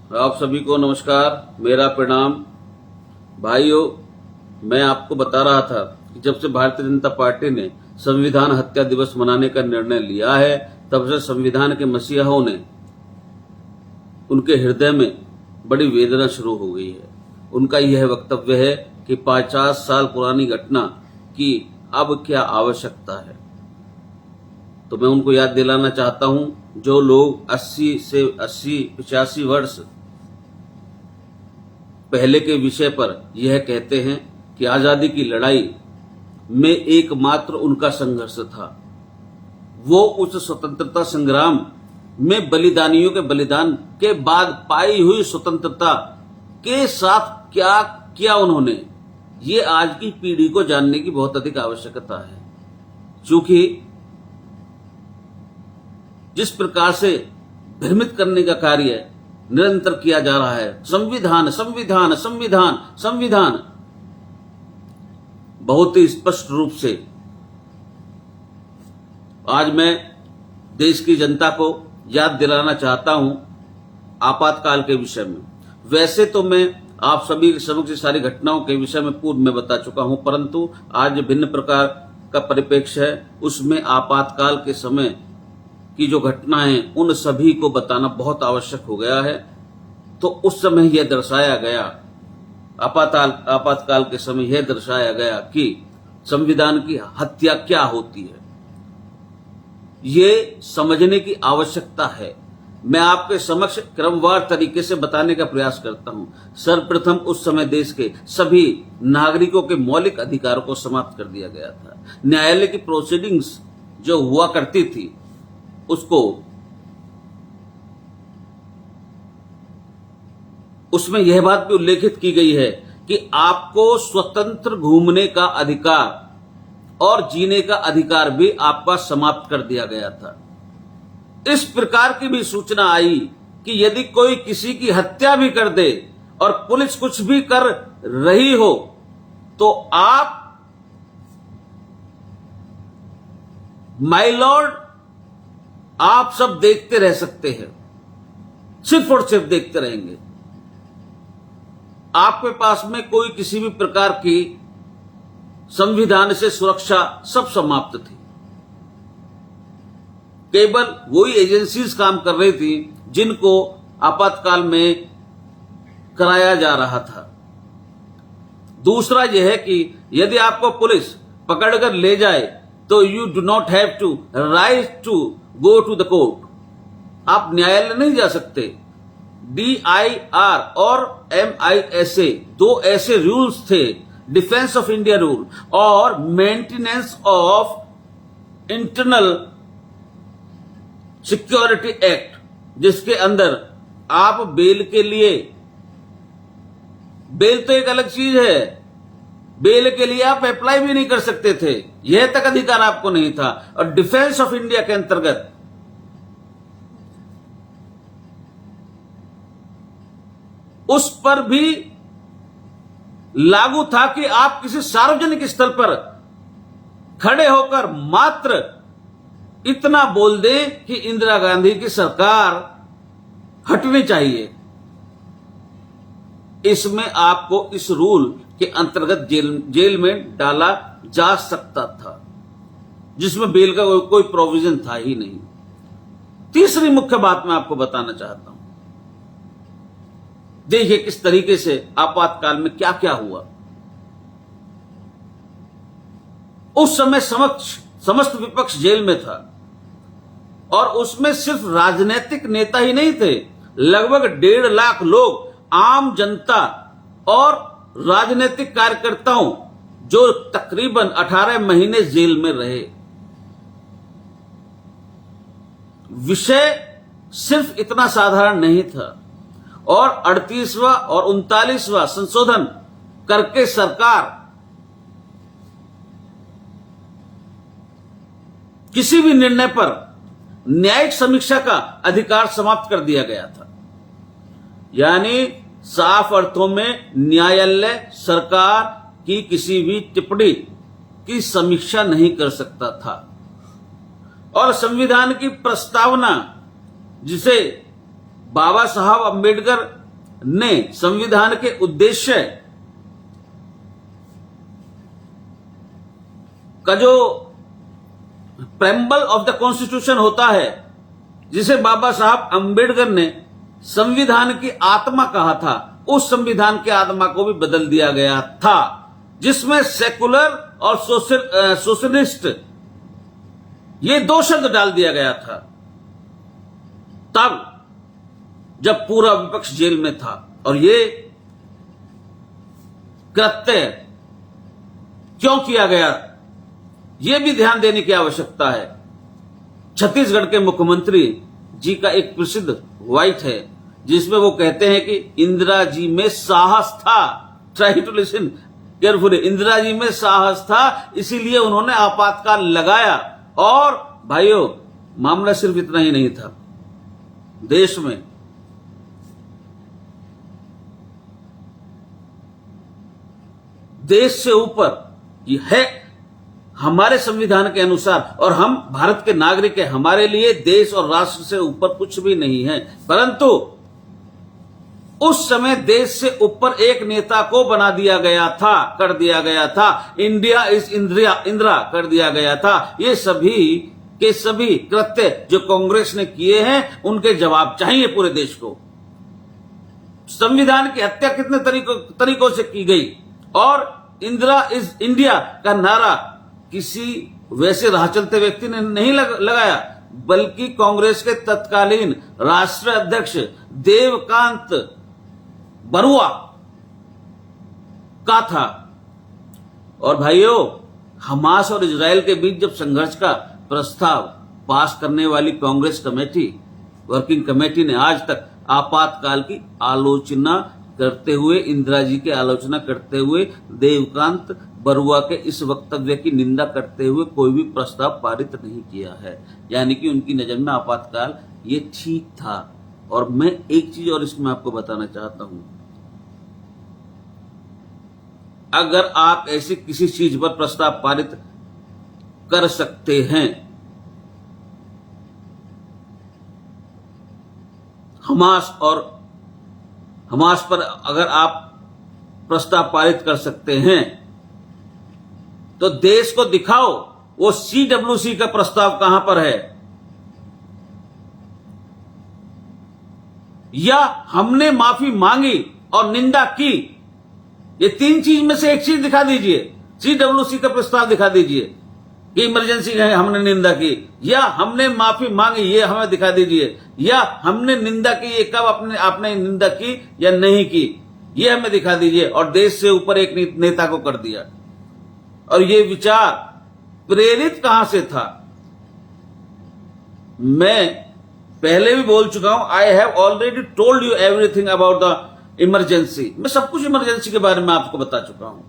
आप सभी को नमस्कार, मेरा प्रणाम। भाइयों, मैं आपको बता रहा था कि जब से भारतीय जनता पार्टी ने संविधान हत्या दिवस मनाने का निर्णय लिया है, तब से संविधान के मसीहाओं ने उनके हृदय में बड़ी वेदना शुरू हो गई है। उनका यह वक्तव्य है कि 50 साल पुरानी घटना की अब क्या आवश्यकता है। तो मैं उनको याद दिलाना चाहता हूं, जो लोग 85 वर्ष पहले के विषय पर यह कहते हैं कि आजादी की लड़ाई में एकमात्र उनका संघर्ष था, वो उस स्वतंत्रता संग्राम में बलिदानियों के बलिदान के बाद पाई हुई स्वतंत्रता के साथ क्या किया उन्होंने, ये आज की पीढ़ी को जानने की बहुत अधिक आवश्यकता है। क्योंकि जिस प्रकार से भ्रमित करने का कार्य निरंतर किया जा रहा है, संविधान संविधान संविधान संविधान, बहुत ही स्पष्ट रूप से आज मैं देश की जनता को याद दिलाना चाहता हूं आपातकाल के विषय में। वैसे तो मैं आप सभी के समक्ष सारी घटनाओं के विषय में पूर्व में बता चुका हूं, परंतु आज भिन्न प्रकार का परिप्रेक्ष्य है, उसमें आपातकाल के समय की जो घटनाएं उन सभी को बताना बहुत आवश्यक हो गया है। तो उस समय यह दर्शाया गया, आपातकाल के समय यह दर्शाया गया कि संविधान की हत्या क्या होती है, ये समझने की आवश्यकता है। मैं आपके समक्ष क्रमवार तरीके से बताने का प्रयास करता हूं। सर्वप्रथम उस समय देश के सभी नागरिकों के मौलिक अधिकारों को समाप्त कर दिया गया था। न्यायालय की प्रोसीडिंग्स जो हुआ करती थी, उसमें यह बात भी उल्लेखित की गई है कि आपको स्वतंत्र घूमने का अधिकार और जीने का अधिकार भी आपका समाप्त कर दिया गया था। इस प्रकार की भी सूचना आई कि यदि कोई किसी की हत्या भी कर दे और पुलिस कुछ भी कर रही हो, तो आप माय लॉर्ड आप सब देखते रह सकते हैं, सिर्फ और सिर्फ देखते रहेंगे। आपके पास में कोई किसी भी प्रकार की संविधान से सुरक्षा सब समाप्त थी। केवल वही एजेंसीज काम कर रही थी जिनको आपातकाल में कराया जा रहा था। दूसरा यह है कि यदि आपको पुलिस पकड़कर ले जाए तो you do not have to right to go to the court. आप न्यायालय नहीं जा सकते। DIR और MISA दो ऐसे रूल्स थे, डिफेंस ऑफ इंडिया रूल और maintenance of internal security act, जिसके अंदर आप बेल के लिए, बेल तो एक अलग चीज है, बेल के लिए आप अप्लाई भी नहीं कर सकते थे, यह तक अधिकार आपको नहीं था। और डिफेंस ऑफ इंडिया के अंतर्गत उस पर भी लागू था कि आप किसी सार्वजनिक स्थल पर खड़े होकर मात्र इतना बोल दें कि इंदिरा गांधी की सरकार हटनी चाहिए। इसमें आपको इस रूल के अंतर्गत जेल में डाला जा सकता था, जिसमें बेल का कोई प्रोविजन था ही नहीं। तीसरी मुख्य बात मैं आपको बताना चाहता हूं, देखिए किस तरीके से आपातकाल में क्या क्या हुआ। उस समय समस्त विपक्ष जेल में था और उसमें सिर्फ राजनीतिक नेता ही नहीं थे, लगभग 1.5 लाख लोग, आम जनता और राजनीतिक कार्यकर्ताओं, जो तकरीबन 18 महीने जेल में रहे। विषय सिर्फ इतना साधारण नहीं था और 38वां और 39वां संशोधन करके सरकार किसी भी निर्णय पर न्यायिक समीक्षा का अधिकार समाप्त कर दिया गया था। यानी साफ अर्थों में न्यायालय सरकार की किसी भी टिप्पणी की समीक्षा नहीं कर सकता था और संविधान की प्रस्तावना, जिसे बाबा साहब अम्बेडकर ने संविधान के उद्देश्य का जो प्रेम्बल ऑफ द कॉन्स्टिट्यूशन होता है, जिसे बाबा साहब अम्बेडकर ने संविधान की आत्मा कहा था, उस संविधान की आत्मा को भी बदल दिया गया था, जिसमें सेकुलर और सोशलिस्ट ये दो शब्द डाल दिया गया था। तब जब पूरा विपक्ष जेल में था, और ये कृत्य क्यों किया गया, यह भी ध्यान देने की आवश्यकता है। छत्तीसगढ़ के मुख्यमंत्री जी का एक प्रसिद्ध वाइट है, जिसमें वो कहते हैं कि इंदिरा जी में साहस था। Try to listen carefully. Indira ji में साहस था, इसीलिए उन्होंने आपातकाल लगाया। और भाइयों, मामला सिर्फ इतना ही नहीं था, देश में देश से ऊपर ये है हमारे संविधान के अनुसार, और हम भारत के नागरिक हैं, हमारे लिए देश और राष्ट्र से ऊपर कुछ भी नहीं है। परंतु उस समय देश से ऊपर एक नेता को बना दिया गया था, कर दिया गया था। इंडिया इज इंदिरा कर दिया गया था। ये सभी के सभी कृत्य जो कांग्रेस ने किए हैं, उनके जवाब चाहिए पूरे देश को। संविधान की हत्या कितने तरीकों से की गई, और इंदिरा इज इंडिया का नारा किसी वैसे राह चलते व्यक्ति ने नहीं लगाया, बल्कि कांग्रेस के तत्कालीन राष्ट्रीय अध्यक्ष देवकांत बरुआ का था। और भाइयों, हमास और इजराइल के बीच जब संघर्ष का प्रस्ताव पास करने वाली कांग्रेस कमेटी, वर्किंग कमेटी ने आज तक आपातकाल की आलोचना करते हुए, इंदिरा जी की आलोचना करते हुए, देवकांत बरुआ के इस वक्तव्य की निंदा करते हुए कोई भी प्रस्ताव पारित नहीं किया है। यानी कि उनकी नजर में आपातकाल ये ठीक था। और मैं एक चीज और इसमें आपको बताना चाहता हूं, अगर आप ऐसी किसी चीज पर प्रस्ताव पारित कर सकते हैं, हमास पर अगर आप प्रस्ताव पारित कर सकते हैं, तो देश को दिखाओ वो CWC का प्रस्ताव कहां पर है, या हमने माफी मांगी और निंदा की। ये तीन चीज में से एक चीज दिखा दीजिए। CWC का प्रस्ताव दिखा दीजिए कि इमरजेंसी है, हमने निंदा की, या हमने माफी मांगी, ये हमें दिखा दीजिए, या हमने निंदा की, ये कब आपने निंदा की या नहीं की, ये हमें दिखा दीजिए। और देश से ऊपर एक नेता को कर दिया। और ये विचार प्रेरित कहां से था? मैं पहले भी बोल चुका हूं, I have already told you everything about the emergency. मैं सब कुछ इमरजेंसी के बारे में आपको बता चुका हूं,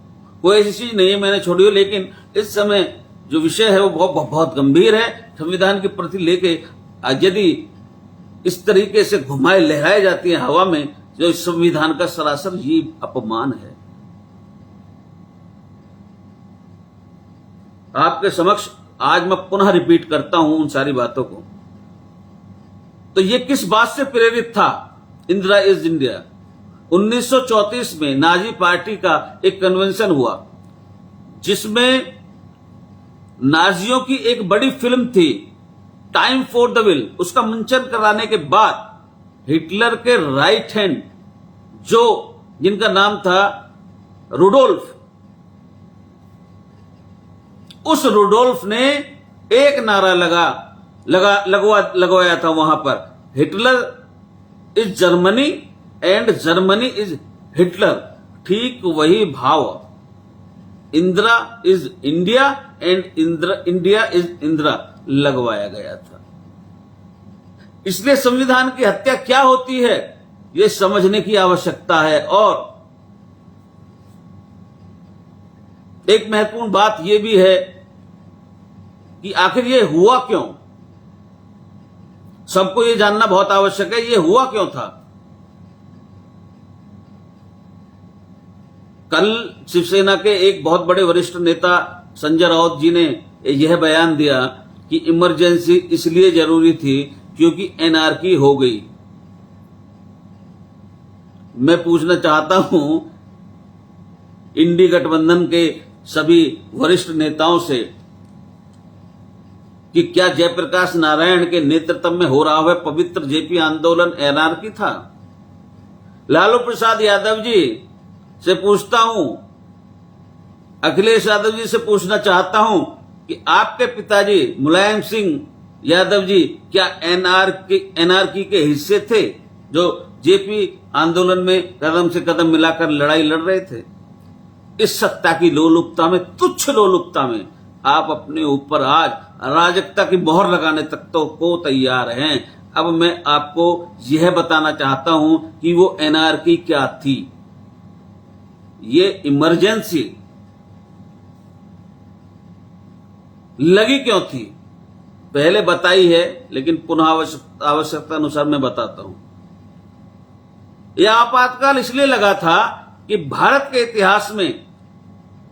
कोई ऐसी चीज नहीं है मैंने छोड़ी हो। लेकिन इस समय जो विषय है वो बहुत गंभीर है। संविधान के प्रति लेके यदि इस तरीके से घुमाए लहराए जाती है हवा में, जो संविधान का सरासर ये अपमान है। आपके समक्ष आज मैं पुनः रिपीट करता हूं उन सारी बातों को। तो ये किस बात से प्रेरित था? Indira is India. 1934 में नाजी पार्टी का एक कन्वेंशन हुआ, जिसमें नाजियों की एक बड़ी फिल्म थी टाइम फॉर द विल। उसका मंचन कराने के बाद हिटलर के राइट हैंड, जिनका नाम था रुडोल्फ, उस रुडोल्फ ने एक नारा लगवाया था वहां पर, Hitler is Germany and Germany is Hitler. ठीक वही भाव Indira is India and India is Indira लगवाया गया था। इसलिए संविधान की हत्या क्या होती है, यह समझने की आवश्यकता है। और एक महत्वपूर्ण बात यह भी है कि आखिर ये हुआ क्यों। सबको ये जानना बहुत आवश्यक है, ये हुआ क्यों था। कल शिवसेना के एक बहुत बड़े वरिष्ठ नेता संजय राउत जी ने यह बयान दिया कि इमरजेंसी इसलिए जरूरी थी क्योंकि एनार्की हो गई। मैं पूछना चाहता हूं इंडी गठबंधन के सभी वरिष्ठ नेताओं से कि क्या जयप्रकाश नारायण के नेतृत्व में हो रहा हुआ पवित्र जेपी आंदोलन एनआरकी था? लालू प्रसाद यादव जी से पूछता हूं, अखिलेश यादव जी से पूछना चाहता हूं कि आपके पिताजी मुलायम सिंह यादव जी क्या एनआरकी के हिस्से थे जो जेपी आंदोलन में कदम से कदम मिलाकर लड़ाई लड़ रहे थे? इस सत्ता की लोलुपता में, तुच्छ लोलुपता में आप अपने ऊपर आज अराजकता की मोहर लगाने तक तो को तैयार हैं। अब मैं आपको यह बताना चाहता हूं कि वो एनआरकी क्या थी। ये इमरजेंसी लगी क्यों थी पहले बताई है, लेकिन पुनः आवश्यकता अनुसार मैं बताता हूं। यह आपातकाल इसलिए लगा था कि भारत के इतिहास में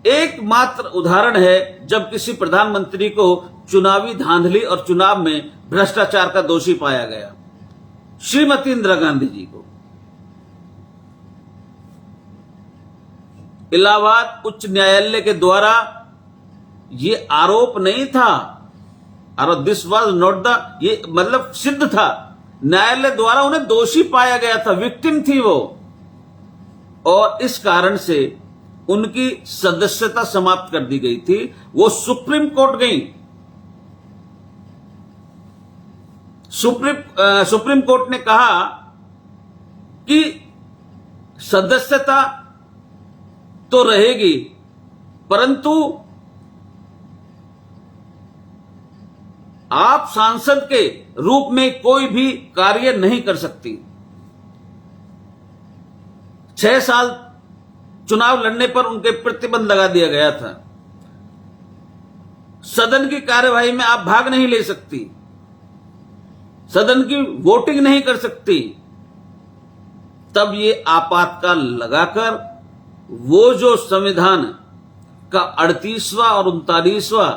एकमात्र उदाहरण है जब किसी प्रधानमंत्री को चुनावी धांधली और चुनाव में भ्रष्टाचार का दोषी पाया गया, श्रीमती इंदिरा गांधी जी को। इलाहाबाद उच्च न्यायालय के द्वारा ये आरोप नहीं था, और दिस वाज नॉट द, ये मतलब सिद्ध था, न्यायालय द्वारा उन्हें दोषी पाया गया था, विक्टिम थी वो, और इस कारण से उनकी सदस्यता समाप्त कर दी गई थी। वो सुप्रीम कोर्ट गई। सुप्रीम कोर्ट ने कहा कि सदस्यता तो रहेगी, परंतु आप सांसद के रूप में कोई भी कार्य नहीं कर सकती। 6 साल चुनाव लड़ने पर उनके प्रतिबंध लगा दिया गया था। सदन की कार्यवाही में आप भाग नहीं ले सकती, सदन की वोटिंग नहीं कर सकती। तब ये आपातकाल लगाकर वो जो संविधान का 38वां और 39वां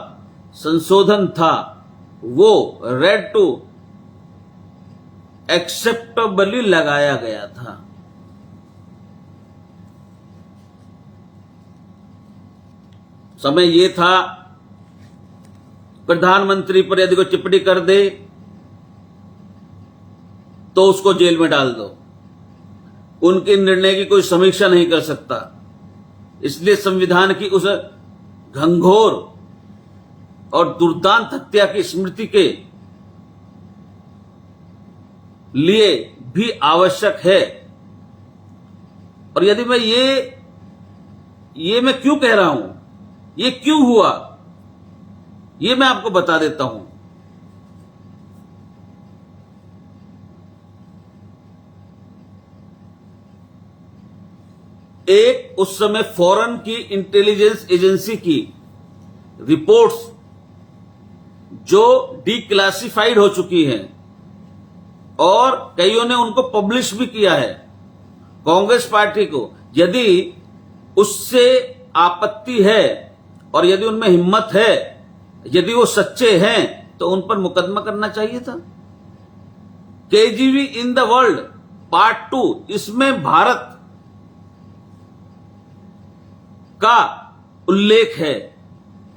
संशोधन था, वो रेड टू एक्सेप्टेबली लगाया गया था। समय ये था, प्रधानमंत्री पर यदि कोई टिप्पणी कर दे तो उसको जेल में डाल दो, उनके निर्णय की कोई समीक्षा नहीं कर सकता। इसलिए संविधान की उस घंघोर और दुर्दांत हत्या की स्मृति के लिए भी आवश्यक है। और यदि मैं ये मैं क्यों कह रहा हूं, ये क्यों हुआ, ये मैं आपको बता देता हूं। एक उस समय फॉरेन की इंटेलिजेंस एजेंसी की रिपोर्ट्स जो डिक्लासिफाइड हो चुकी हैं और कईयों ने उनको पब्लिश भी किया है, कांग्रेस पार्टी को यदि उससे आपत्ति है और यदि उनमें हिम्मत है, यदि वो सच्चे हैं, तो उन पर मुकदमा करना चाहिए था। KGB in the world part 2, इसमें भारत का उल्लेख है।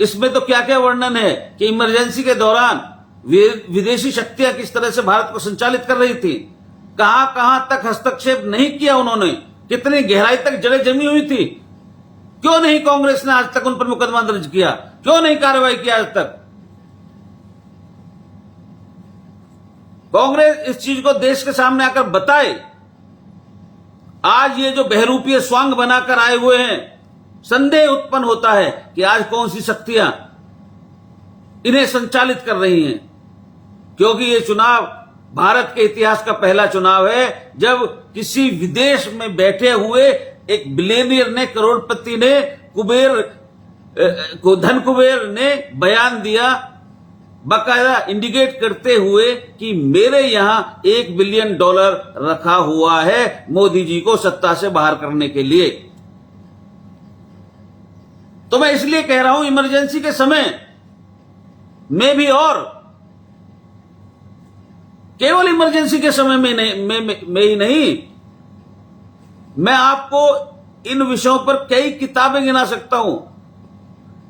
इसमें तो क्या क्या वर्णन है कि इमरजेंसी के दौरान विदेशी शक्तियां किस तरह से भारत को संचालित कर रही थी, कहां कहां तक हस्तक्षेप नहीं किया उन्होंने, कितनी गहराई तक जड़ें जमी हुई थी। क्यों नहीं कांग्रेस ने आज तक उन पर मुकदमा दर्ज किया, क्यों नहीं कार्रवाई किया आज तक? कांग्रेस इस चीज को देश के सामने आकर बताए। आज ये जो बहरूपीय स्वांग बनाकर आए हुए हैं, संदेह उत्पन्न होता है कि आज कौन सी शक्तियां इन्हें संचालित कर रही हैं, क्योंकि ये चुनाव भारत के इतिहास का पहला चुनाव है जब किसी विदेश में बैठे हुए एक बिलियनियर ने, करोड़पति ने, धन कुबेर ने बयान दिया, बाकायदा इंडिकेट करते हुए कि मेरे यहां $1 बिलियन रखा हुआ है मोदी जी को सत्ता से बाहर करने के लिए। तो मैं इसलिए कह रहा हूं, इमरजेंसी के समय में भी, और केवल इमरजेंसी के समय में ही नहीं, मैं आपको इन विषयों पर कई किताबें गिना सकता हूं,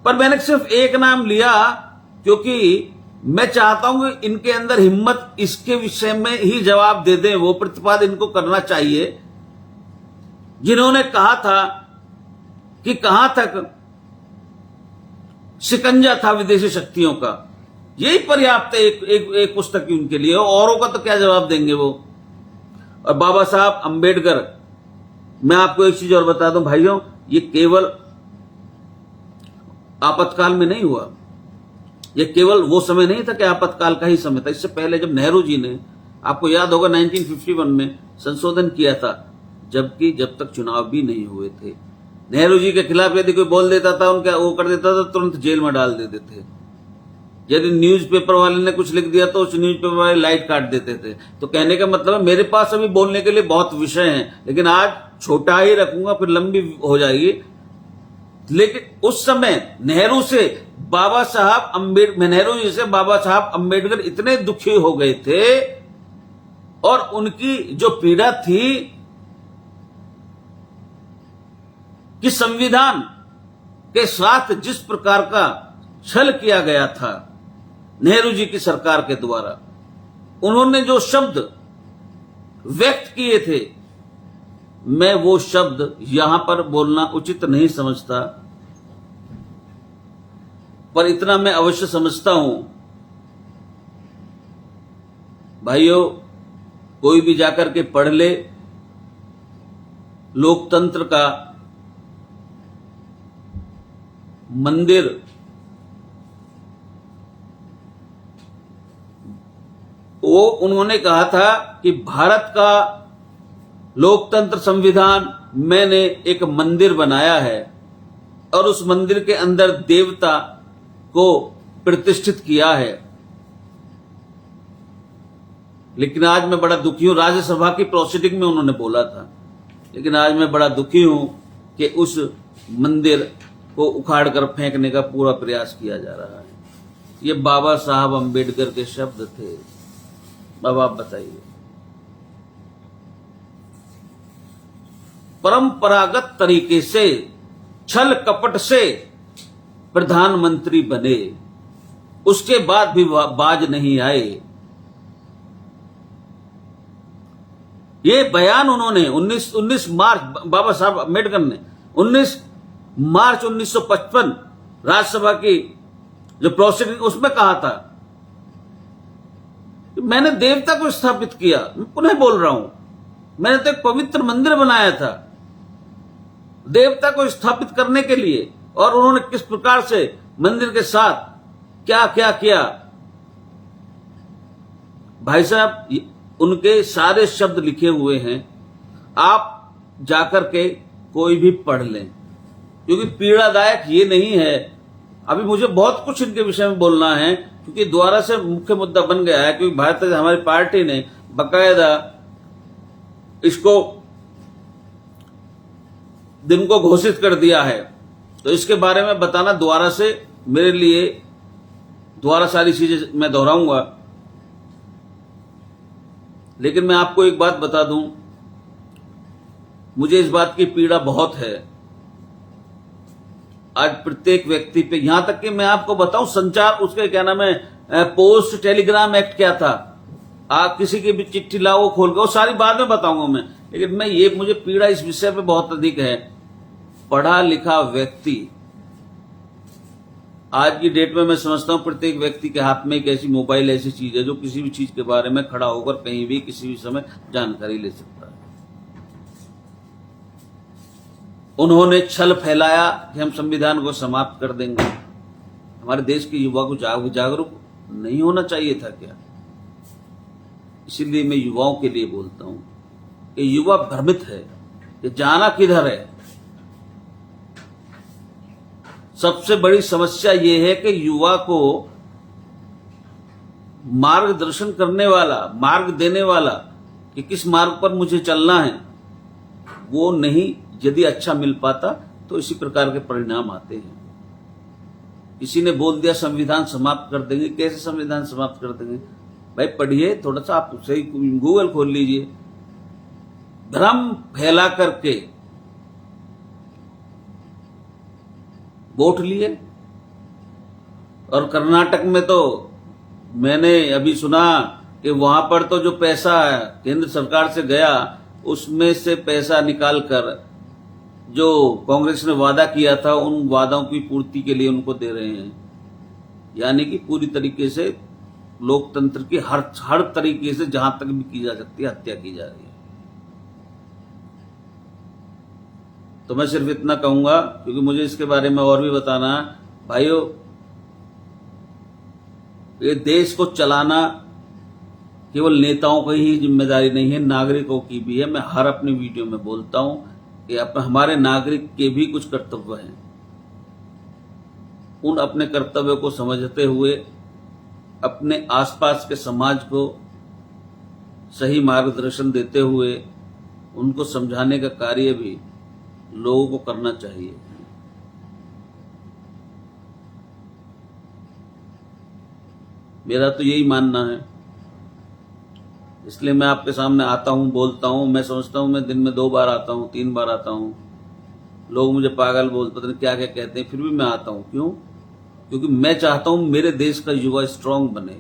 पर मैंने सिर्फ एक नाम लिया क्योंकि मैं चाहता हूं कि इनके अंदर हिम्मत इसके विषय में ही जवाब दे दें। वो प्रतिपादन इनको करना चाहिए जिन्होंने कहा था कि कहां तक शिकंजा था विदेशी शक्तियों का। यही पर्याप्त है एक पुस्तक की उनके लिए, औरों का तो क्या जवाब देंगे वो। और बाबा साहब अंबेडकर, मैं आपको एक चीज और बता दूं भाइयों, ये केवल आपातकाल में नहीं हुआ, ये केवल वो समय नहीं था कि आपातकाल का ही समय था। इससे पहले जब नेहरू जी ने, आपको याद होगा 1951 में संशोधन किया था, जब तक चुनाव भी नहीं हुए थे। नेहरू जी के खिलाफ यदि कोई बोल देता था, उनका वो कर देता था, तुरंत जेल में डाल देते थे। यदि न्यूज़पेपर वाले ने कुछ लिख दिया तो उस न्यूज़पेपर वाले लाइट काट देते थे। तो कहने का मतलब है मेरे पास अभी बोलने के लिए बहुत विषय हैं, लेकिन आज छोटा ही रखूंगा, फिर लंबी हो जाएगी। लेकिन उस समय नेहरू जी से बाबा साहब अंबेडकर इतने दुखी हो गए थे और उनकी जो पीड़ा थी कि संविधान के साथ जिस प्रकार का छल किया गया था नेहरू जी की सरकार के द्वारा, उन्होंने जो शब्द व्यक्त किए थे, मैं वो शब्द यहां पर बोलना उचित नहीं समझता, पर इतना मैं अवश्य समझता हूं भाइयों, कोई भी जाकर के पढ़ ले लोकतंत्र का मंदिर वो उन्होंने कहा था कि भारत का लोकतंत्र संविधान मैंने एक मंदिर बनाया है और उस मंदिर के अंदर देवता को प्रतिष्ठित किया है। लेकिन आज मैं बड़ा दुखी हूं, राज्यसभा की प्रोसीडिंग में उन्होंने बोला था, लेकिन आज मैं बड़ा दुखी हूं कि उस मंदिर को उखाड़ कर फेंकने का पूरा प्रयास किया जा रहा है। ये बाबा साहब अंबेडकर के शब्द थे। अब आप बताइए, परंपरागत तरीके से छल कपट से प्रधानमंत्री बने, उसके बाद भी बाज नहीं आए। ये बयान उन्होंने 19 मार्च, बाबा साहब अम्बेडकर ने 19 मार्च 1955 राज्यसभा की जो प्रोसीडिंग उसमें कहा था कि मैंने देवता को स्थापित किया। मैं पुनः बोल रहा हूं, मैंने तो एक पवित्र मंदिर बनाया था देवता को स्थापित करने के लिए, और उन्होंने किस प्रकार से मंदिर के साथ क्या क्या किया। भाई साहब, उनके सारे शब्द लिखे हुए हैं, आप जाकर के कोई भी पढ़ लें, क्योंकि पीड़ादायक ये नहीं है। अभी मुझे बहुत कुछ इनके विषय में बोलना है, क्योंकि दोबारा से मुख्य मुद्दा बन गया है, क्योंकि भारतीय हमारी पार्टी ने बकायदा इसको दिन को घोषित कर दिया है। तो इसके बारे में बताना दोबारा से मेरे लिए, दोबारा सारी चीजें मैं दोहराऊंगा, लेकिन मैं आपको एक बात बता दूं, मुझे इस बात की पीड़ा बहुत है आज प्रत्येक व्यक्ति पे। यहां तक कि मैं आपको बताऊं, संचार उसके क्या नाम है, पोस्ट टेलीग्राम एक्ट क्या था, आप किसी की भी चिट्ठी लाओ खोल के, वो सारी बात में बताऊंगा मैं। लेकिन मुझे पीड़ा इस विषय पे बहुत अधिक है। पढ़ा लिखा व्यक्ति, आज की डेट में मैं समझता हूं प्रत्येक व्यक्ति के हाथ में एक ऐसी मोबाइल ऐसी चीज है जो किसी भी चीज के बारे में खड़ा होकर कहीं भी किसी भी समय जानकारी ले सकता है। उन्होंने छल फैलाया कि हम संविधान को समाप्त कर देंगे। हमारे देश के युवा को जागरूक नहीं होना चाहिए था क्या? इसीलिए मैं युवाओं के लिए बोलता हूं कि युवा भ्रमित है कि जाना किधर है। सबसे बड़ी समस्या यह है कि युवा को मार्गदर्शन करने वाला, मार्ग देने वाला कि किस मार्ग पर मुझे चलना है, वो नहीं यदि अच्छा मिल पाता तो इसी प्रकार के परिणाम आते हैं। किसी ने बोल दिया संविधान समाप्त कर देंगे। कैसे संविधान समाप्त कर देंगे? भाई पढ़िए थोड़ा सा, आप सही गूगल खोल लीजिए, भ्रम फैला करके वोट लिए। और कर्नाटक में तो मैंने अभी सुना कि वहां पर तो जो पैसा केंद्र सरकार से गया उसमें से पैसा निकालकर जो कांग्रेस ने वादा किया था उन वादों की पूर्ति के लिए उनको दे रहे हैं। यानी कि पूरी तरीके से लोकतंत्र की हर तरीके से जहां तक भी की जा सकती है हत्या की जा रही है। तो मैं सिर्फ इतना कहूंगा, क्योंकि मुझे इसके बारे में और भी बताना है। भाइयों, ये देश को चलाना केवल नेताओं की ही जिम्मेदारी नहीं है, नागरिकों की भी है। मैं हर अपनी वीडियो में बोलता हूं कि हमारे नागरिक के भी कुछ कर्तव्य हैं। उन अपने कर्तव्यों को समझते हुए अपने आसपास के समाज को सही मार्गदर्शन देते हुए उनको समझाने का कार्य भी लोगों को करना चाहिए। मेरा तो यही मानना है, इसलिए मैं आपके सामने आता हूं, बोलता हूं। मैं समझता हूं मैं दिन में 2 बार आता हूं, 3 बार आता हूं। लोग मुझे पागल बोलते हैं, क्या क्या कहते हैं, फिर भी मैं आता हूं। क्यों? क्योंकि मैं चाहता हूं मेरे देश का युवा स्ट्रांग बने।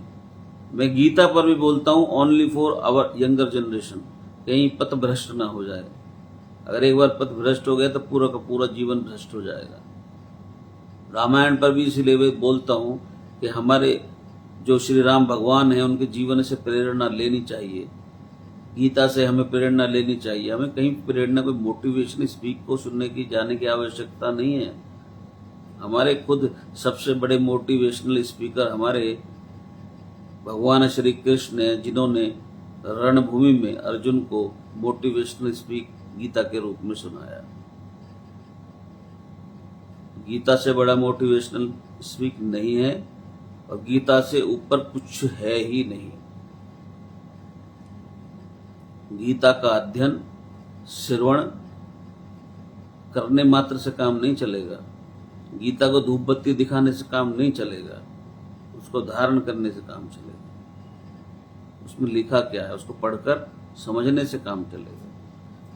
मैं गीता पर भी बोलता हूं, only for our younger generation, कहीं पथ भ्रष्ट ना हो जाए। अगर एक बार पथ भ्रष्ट हो गया तो पूरा का पूरा जीवन भ्रष्ट हो जाएगा। रामायण पर भी इसीलिए बोलता हूं कि हमारे जो श्री राम भगवान है उनके जीवन से प्रेरणा लेनी चाहिए। गीता से हमें प्रेरणा लेनी चाहिए। हमें कहीं प्रेरणा, कोई मोटिवेशन स्पीक को सुनने की जाने की आवश्यकता नहीं है। हमारे खुद सबसे बड़े मोटिवेशनल स्पीकर हमारे भगवान श्री कृष्ण हैं, जिन्होंने रणभूमि में अर्जुन को मोटिवेशनल स्पीक गीता के रूप में सुनाया। गीता से बड़ा मोटिवेशनल स्पीक नहीं है और गीता से ऊपर कुछ है ही नहीं। गीता का अध्ययन, श्रवण करने मात्र से काम नहीं चलेगा। गीता को धूप बत्ती दिखाने से काम नहीं चलेगा। उसको धारण करने से काम चलेगा। उसमें लिखा क्या है उसको पढ़कर समझने से काम चलेगा।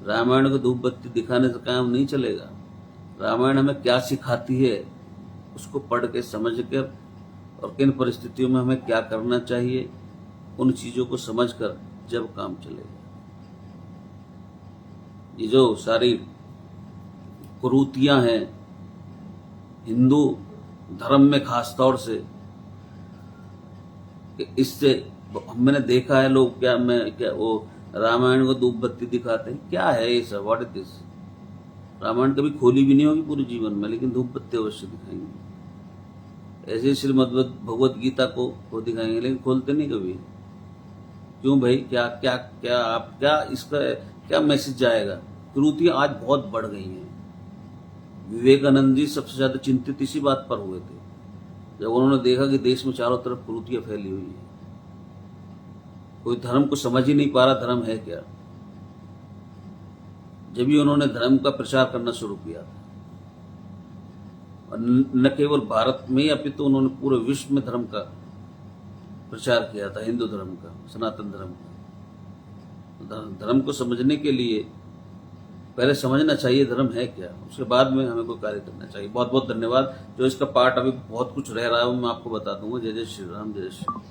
रामायण को धूप बत्ती दिखाने से काम नहीं चलेगा। रामायण हमें क्या सिखाती है उसको पढ़ के समझ कर और किन परिस्थितियों में हमें क्या करना चाहिए, उन चीजों को समझकर जब काम चलेगा। ये जो सारी कुरीतियां हैं हिंदू धर्म में खास तौर से, इससे मैंने देखा है लोग क्या वो रामायण को धूप बत्ती दिखाते हैं। क्या है ये सब? What is this? रामायण कभी खोली भी नहीं होगी पूरे जीवन में, लेकिन धूप बत्ती अवश्य दिखाएंगे। ऐसे ही श्रीमद् भगवत गीता को दिखाएंगे, लेकिन खोलते नहीं कभी। क्यों भाई? क्या क्या क्या आप क्या इसका क्या मैसेज जाएगा? कुरीतियां आज बहुत बढ़ गई हैं। विवेकानंद जी सबसे ज्यादा चिंतित इसी बात पर हुए थे जब उन्होंने देखा कि देश में चारों तरफ कुरीतियां फैली हुई है। कोई धर्म को समझ ही नहीं पा रहा धर्म है क्या। जब भी उन्होंने धर्म का प्रचार करना शुरू किया था, और न केवल भारत में अपितु उन्होंने पूरे विश्व में धर्म का प्रचार किया था, हिंदू धर्म का, सनातन धर्म का। धर्म को समझने के लिए पहले समझना चाहिए धर्म है क्या, उसके बाद में हमें कोई कार्य करना चाहिए। बहुत बहुत धन्यवाद। जो इसका पार्ट अभी बहुत कुछ रह रहा है वो मैं आपको बता दूंगा। जय जय श्री राम, जय श्री राम।